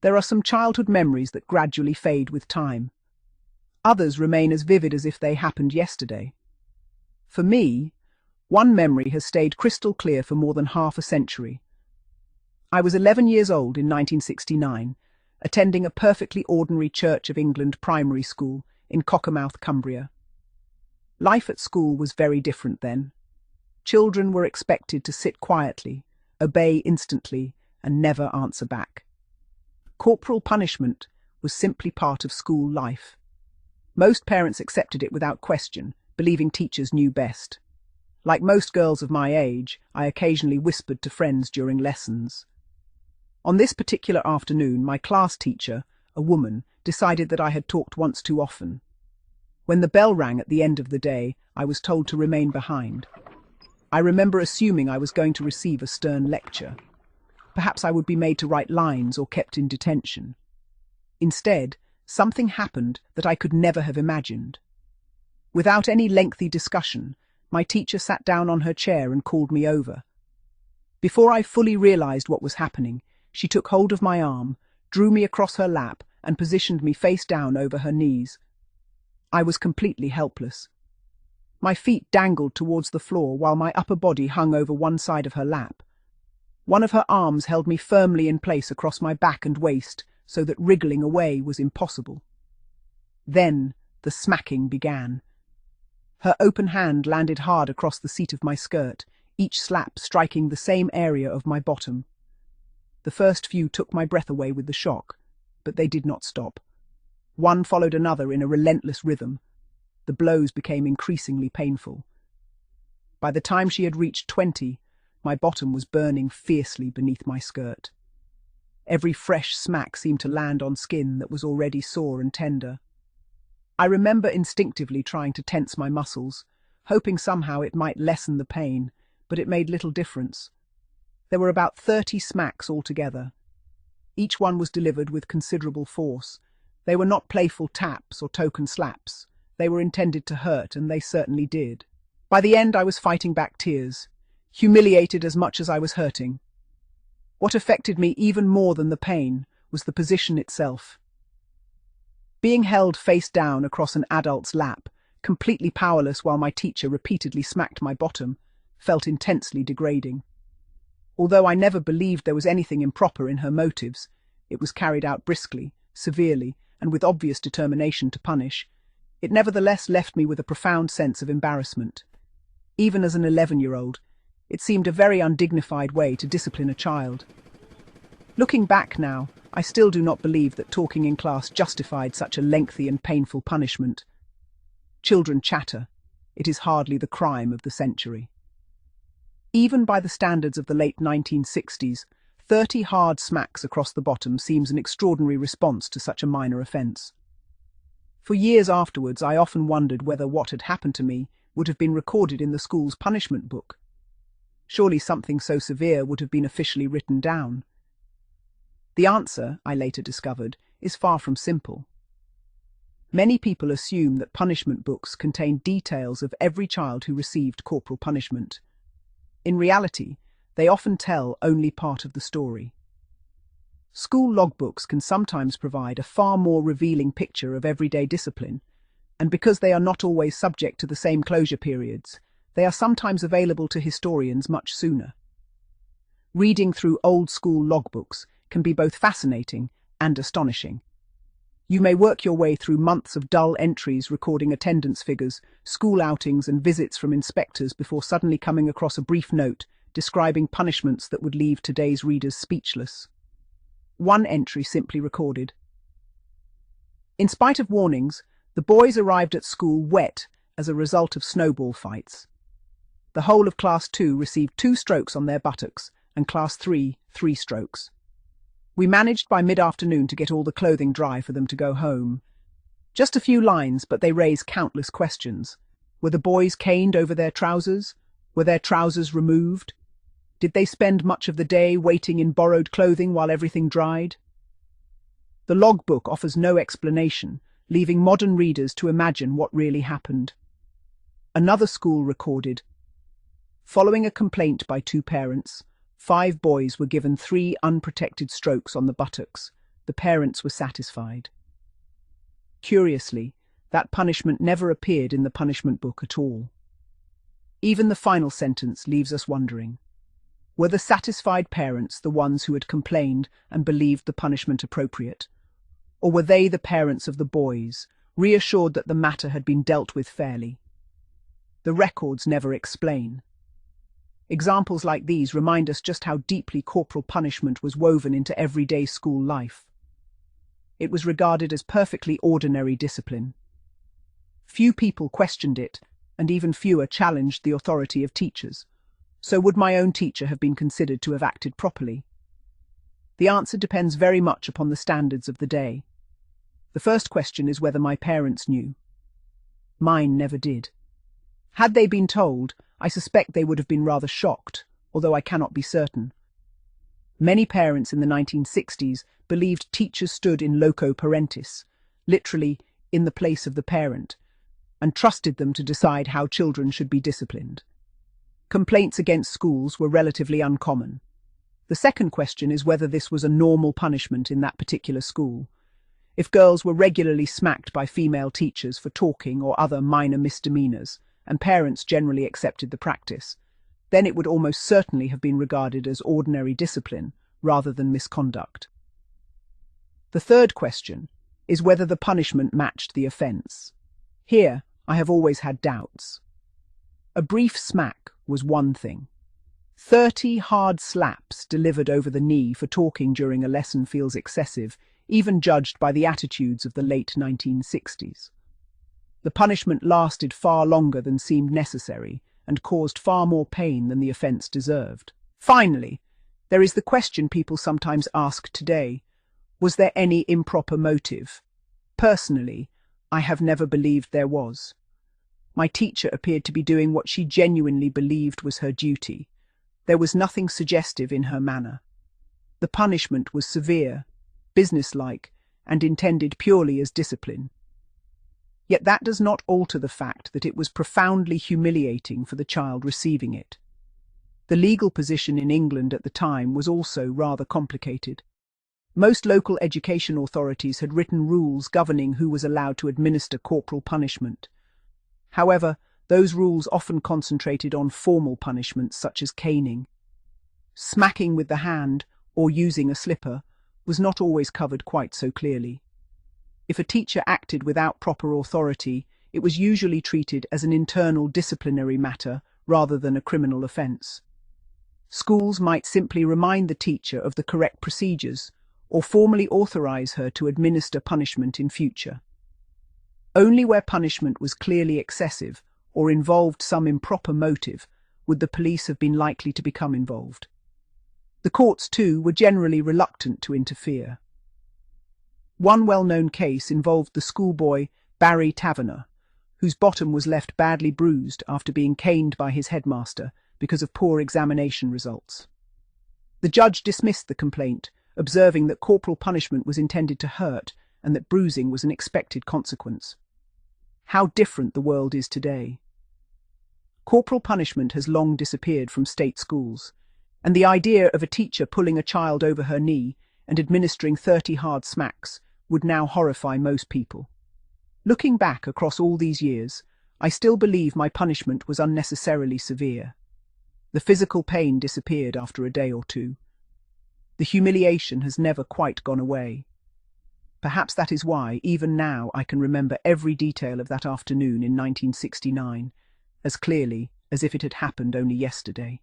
There are some childhood memories that gradually fade with time. Others remain as vivid as if they happened yesterday. For me, one memory has stayed crystal clear for more than half a century. I was 11 years old in 1969, attending a perfectly ordinary Church of England primary school in Cockermouth, Cumbria. Life at school was very different then. Children were expected to sit quietly, obey instantly, and never answer back. Corporal punishment was simply part of school life. Most parents accepted it without question, believing teachers knew best. Like most girls of my age, I occasionally whispered to friends during lessons. On this particular afternoon, my class teacher, a woman, decided that I had talked once too often. When the bell rang at the end of the day, I was told to remain behind. I remember assuming I was going to receive a stern lecture. Perhaps I would be made to write lines or kept in detention. Instead, something happened that I could never have imagined. Without any lengthy discussion, my teacher sat down on her chair and called me over. Before I fully realized what was happening, she took hold of my arm, drew me across her lap, and positioned me face down over her knees. I was completely helpless. My feet dangled towards the floor while my upper body hung over one side of her lap. One of her arms held me firmly in place across my back and waist, so that wriggling away was impossible. Then the smacking began. Her open hand landed hard across the seat of my skirt, each slap striking the same area of my bottom. The first few took my breath away with the shock, but they did not stop. One followed another in a relentless rhythm. The blows became increasingly painful. By the time she had reached 20, my bottom was burning fiercely beneath my skirt. Every fresh smack seemed to land on skin that was already sore and tender. I remember instinctively trying to tense my muscles, hoping somehow it might lessen the pain, but it made little difference. There were about 30 smacks altogether. Each one was delivered with considerable force. They were not playful taps or token slaps. They were intended to hurt, and they certainly did. By the end, I was fighting back tears, humiliated as much as I was hurting. What affected me even more than the pain was the position itself. Being held face down across an adult's lap, completely powerless while my teacher repeatedly smacked my bottom, felt intensely degrading. Although I never believed there was anything improper in her motives, it was carried out briskly, severely, and with obvious determination to punish. It nevertheless left me with a profound sense of embarrassment. Even as an 11-year-old, it seemed a very undignified way to discipline a child. Looking back now, I still do not believe that talking in class justified such a lengthy and painful punishment. Children chatter. It is hardly the crime of the century. Even by the standards of the late 1960s, 30 hard smacks across the bottom seems an extraordinary response to such a minor offence. For years afterwards, I often wondered whether what had happened to me would have been recorded in the school's punishment book. Surely something so severe would have been officially written down. The answer, I later discovered, is far from simple. Many people assume that punishment books contain details of every child who received corporal punishment. In reality, they often tell only part of the story. School logbooks can sometimes provide a far more revealing picture of everyday discipline, and because they are not always subject to the same closure periods, they are sometimes available to historians much sooner. Reading through old school logbooks can be both fascinating and astonishing. You may work your way through months of dull entries recording attendance figures, school outings and visits from inspectors before suddenly coming across a brief note describing punishments that would leave today's readers speechless. One entry simply recorded: "In spite of warnings, the boys arrived at school wet as a result of snowball fights. The whole of Class 2 received 2 strokes on their buttocks and Class 3, 3 strokes. We managed by mid-afternoon to get all the clothing dry for them to go home. Just a few lines, but they raise countless questions. Were the boys caned over their trousers? Were their trousers removed? Did they spend much of the day waiting in borrowed clothing while everything dried?" The logbook offers no explanation, leaving modern readers to imagine what really happened. Another school recorded: "Following a complaint by 2 parents, 5 boys were given 3 unprotected strokes on the buttocks, the parents were satisfied. Curiously, that punishment never appeared in the punishment book at all. Even the final sentence leaves us wondering. Were the satisfied parents the ones who had complained and believed the punishment appropriate? Or were they the parents of the boys, reassured that the matter had been dealt with fairly? The records never explain. Examples like these remind us just how deeply corporal punishment was woven into everyday school life. It was regarded as perfectly ordinary discipline. Few people questioned it, and even fewer challenged the authority of teachers. So would my own teacher have been considered to have acted properly? The answer depends very much upon the standards of the day. The first question is whether my parents knew. Mine never did. Had they been told, I suspect they would have been rather shocked, although I cannot be certain. Many parents in the 1960s believed teachers stood in loco parentis, literally in the place of the parent, and trusted them to decide how children should be disciplined. Complaints against schools were relatively uncommon. The second question is whether this was a normal punishment in that particular school. If girls were regularly smacked by female teachers for talking or other minor misdemeanors, and parents generally accepted the practice, then it would almost certainly have been regarded as ordinary discipline rather than misconduct. The third question is whether the punishment matched the offence. Here, I have always had doubts. A brief smack was one thing. 30 hard slaps delivered over the knee for talking during a lesson feels excessive, even judged by the attitudes of the late 1960s. The punishment lasted far longer than seemed necessary and caused far more pain than the offence deserved. Finally, there is the question people sometimes ask today: was there any improper motive? Personally, I have never believed there was. My teacher appeared to be doing what she genuinely believed was her duty. There was nothing suggestive in her manner. The punishment was severe, businesslike, and intended purely as discipline. Yet that does not alter the fact that it was profoundly humiliating for the child receiving it. The legal position in England at the time was also rather complicated. Most local education authorities had written rules governing who was allowed to administer corporal punishment. However, those rules often concentrated on formal punishments such as caning. Smacking with the hand, or using a slipper, was not always covered quite so clearly. If a teacher acted without proper authority, it was usually treated as an internal disciplinary matter rather than a criminal offence. Schools might simply remind the teacher of the correct procedures, or formally authorize her to administer punishment in future. Only where punishment was clearly excessive or involved some improper motive would the police have been likely to become involved. The courts, too, were generally reluctant to interfere. One well-known case involved the schoolboy Barry Taverner, whose bottom was left badly bruised after being caned by his headmaster because of poor examination results. The judge dismissed the complaint, observing that corporal punishment was intended to hurt and that bruising was an expected consequence. How different the world is today. Corporal punishment has long disappeared from state schools, and the idea of a teacher pulling a child over her knee and administering 30 hard smacks would now horrify most people. Looking back across all these years, I still believe my punishment was unnecessarily severe. The physical pain disappeared after a day or two. The humiliation has never quite gone away. Perhaps that is why, even now, I can remember every detail of that afternoon in 1969, as clearly as if it had happened only yesterday.